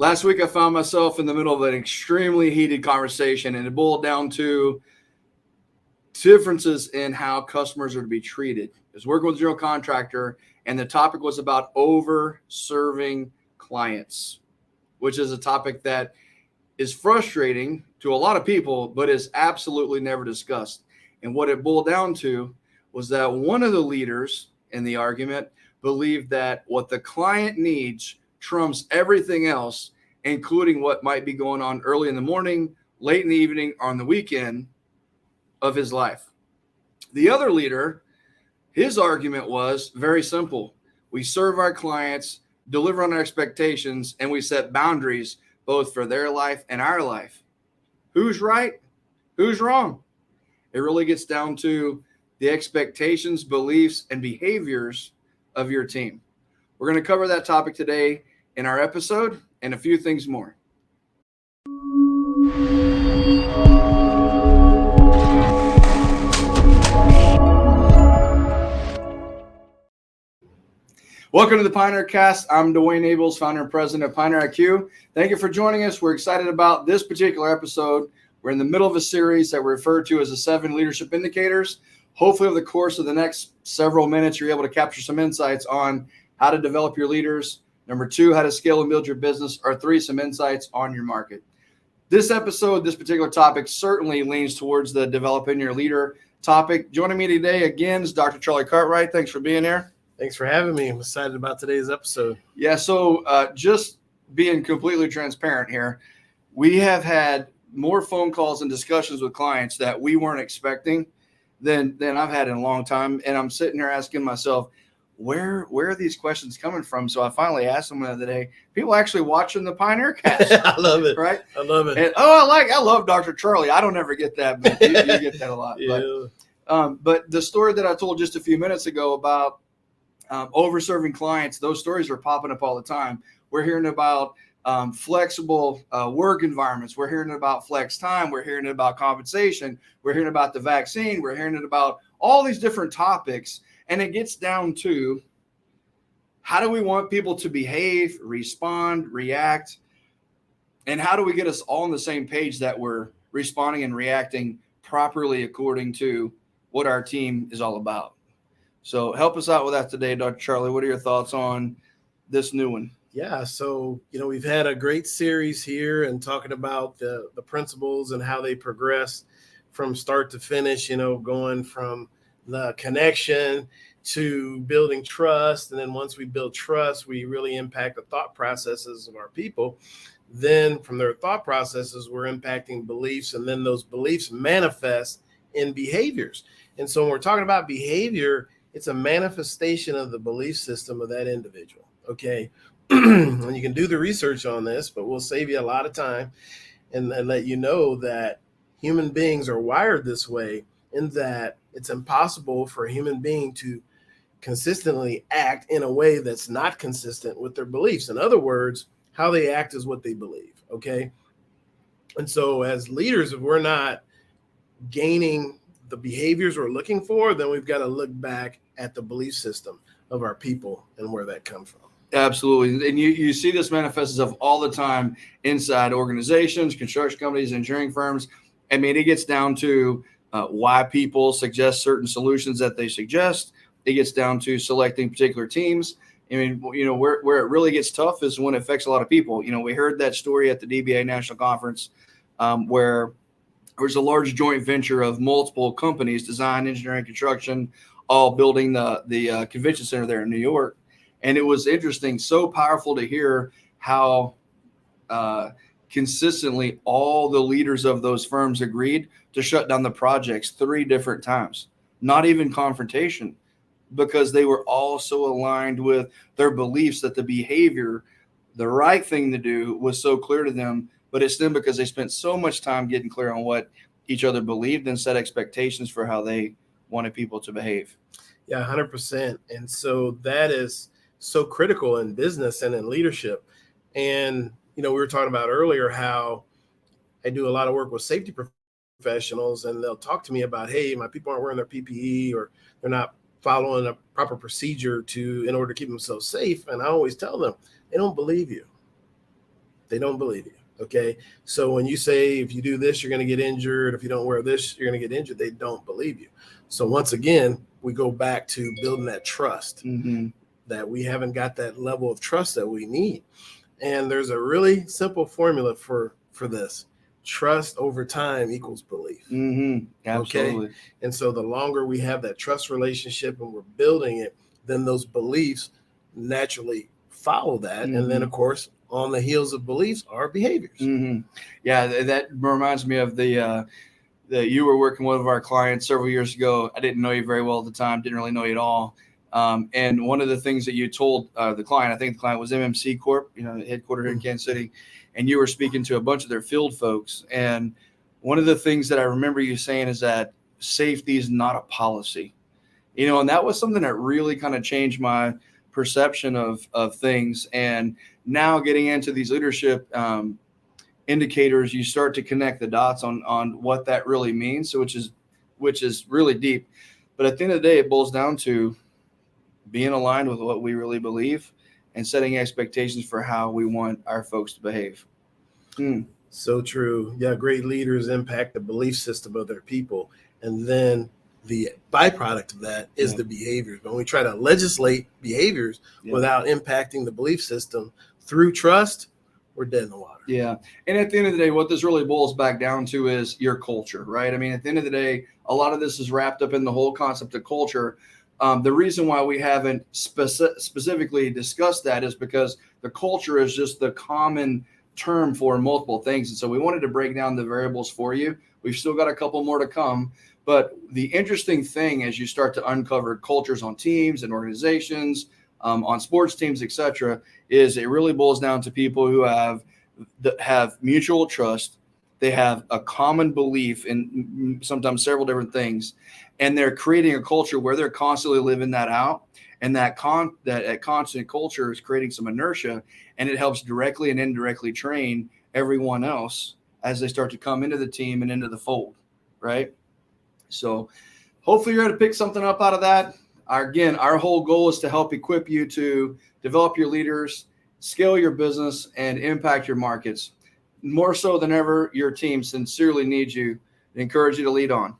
Last week, I found myself in the middle of an extremely heated conversation, and it boiled down to differences in how customers are to be treated. I was working with a general contractor, and the topic was about over-serving clients, which is a topic that is frustrating to a lot of people, but is absolutely never discussed. And what it boiled down to was that one of the leaders in the argument believed that what the client needs trumps everything else, including what might be going on early in the morning, late in the evening, or on the weekend of his life. The other leader, his argument was very simple. We serve our clients, deliver on our expectations, and we set boundaries both for their life and our life. Who's right? Who's wrong? It really gets down to the expectations, beliefs, and behaviors of your team. We're going to cover that topic today in our episode and a few things more. Welcome to the PioneerCast. I'm Dwayne Abels, founder and president of Pioneer IQ. Thank you for joining us. We're excited about this particular episode. We're in the middle of a series that we refer to as the 7 leadership indicators. Hopefully, over the course of the next several minutes, you're able to capture some insights on how to develop your leaders. Number 2, how to scale and build your business. Or 3, some insights on your market. This episode, this particular topic certainly leans towards the developing your leader topic. Joining me today again is Dr. Charlie Cartwright. Thanks for being here. Thanks for having me. I'm excited about today's episode. Yeah, so just being completely transparent here, we have had more phone calls and discussions with clients that we weren't expecting than I've had in a long time. And I'm sitting here asking myself, where are these questions coming from? So I finally asked them the other day, people actually watching the PioneerCast. I love it. Right? I love it. And, I love Dr. Charlie. I don't ever get that, but you get that a lot. Yeah. But the story that I told just a few minutes ago about over-serving clients, those stories are popping up all the time. We're hearing about flexible work environments. We're hearing about flex time. We're hearing about compensation. We're hearing about the vaccine. We're hearing about all these different topics. And it gets down to, how do we want people to behave, respond, react? And how do we get us all on the same page that we're responding and reacting properly according to what our team is all about? So help us out with that today, Dr. Charlie. What are your thoughts on this new one? Yeah, so, we've had a great series here and talking about the principles and how they progress from start to finish, going from the connection to building trust. And then once we build trust, we really impact the thought processes of our people. Then from their thought processes, we're impacting beliefs, and then those beliefs manifest in behaviors. And so when we're talking about behavior, it's a manifestation of the belief system of that individual. Okay. And you can do the research on this, but we'll save you a lot of time and let you know that human beings are wired this way, in that it's impossible for a human being to consistently act in a way that's not consistent with their beliefs. In other words, how they act is what they believe. Okay. And so as leaders, if we're not gaining the behaviors we're looking for, then we've got to look back at the belief system of our people and where that comes from. Absolutely. And you see this manifests of all the time inside organizations, construction companies, engineering firms. I mean, it gets down to why people suggest certain solutions that they suggest. It gets down to selecting particular teams. I mean, where it really gets tough is when it affects a lot of people. We heard that story at the DBA National Conference where there was a large joint venture of multiple companies, design, engineering, construction, all building the convention center there in New York. And it was interesting, so powerful to hear how consistently all the leaders of those firms agreed to shut down the projects 3 different times, not even confrontation, because they were all so aligned with their beliefs that the behavior, the right thing to do, was so clear to them. But it's them because they spent so much time getting clear on what each other believed and set expectations for how they wanted people to behave. Yeah, 100%. And so that is so critical in business and in leadership. And, we were talking about earlier how I do a lot of work with safety professionals, and they'll talk to me about, hey, my people aren't wearing their PPE, or they're not following a proper procedure in order to keep themselves safe. And I always tell them, they don't believe you. They don't believe you. Okay. So when you say, if you do this, you're going to get injured. If you don't wear this, you're going to get injured. They don't believe you. So once again, we go back to building that trust, that we haven't got that level of trust that we need. And there's a really simple formula for this. Trust over time equals belief. Absolutely. Okay. And so the longer we have that trust relationship and we're building it, then those beliefs naturally follow that. And then, of course, on the heels of beliefs are behaviors. Yeah, that reminds me of that you were working with one of our clients several years ago. I didn't know you very well at the time, didn't really know you at all. And one of the things that you told the client, I think the client was MMC Corp, headquartered here in Kansas City, and you were speaking to a bunch of their field folks. And one of the things that I remember you saying is that safety is not a policy, and that was something that really kind of changed my perception of things. And now getting into these leadership indicators, you start to connect the dots on what that really means. So which is really deep. But at the end of the day, it boils down to being aligned with what we really believe and setting expectations for how we want our folks to behave. So true. Yeah. Great leaders impact the belief system of their people. And then the byproduct of that is the behaviors. When we try to legislate behaviors without impacting the belief system through trust, we're dead in the water. Yeah. And at the end of the day, what this really boils back down to is your culture, right? I mean, at the end of the day, a lot of this is wrapped up in the whole concept of culture. The reason why we haven't specifically discussed that is because the culture is just the common term for multiple things. And so we wanted to break down the variables for you. We've still got a couple more to come. But the interesting thing as you start to uncover cultures on teams and organizations, on sports teams, et cetera, is it really boils down to people who have mutual trust. They have a common belief in sometimes several different things, and they're creating a culture where they're constantly living that out. And that constant culture is creating some inertia, and it helps directly and indirectly train everyone else as they start to come into the team and into the fold, right? So hopefully you're going to pick something up out of that. Our whole goal is to help equip you to develop your leaders, scale your business, and impact your markets. More so than ever, your team sincerely needs you. I encourage you to lead on.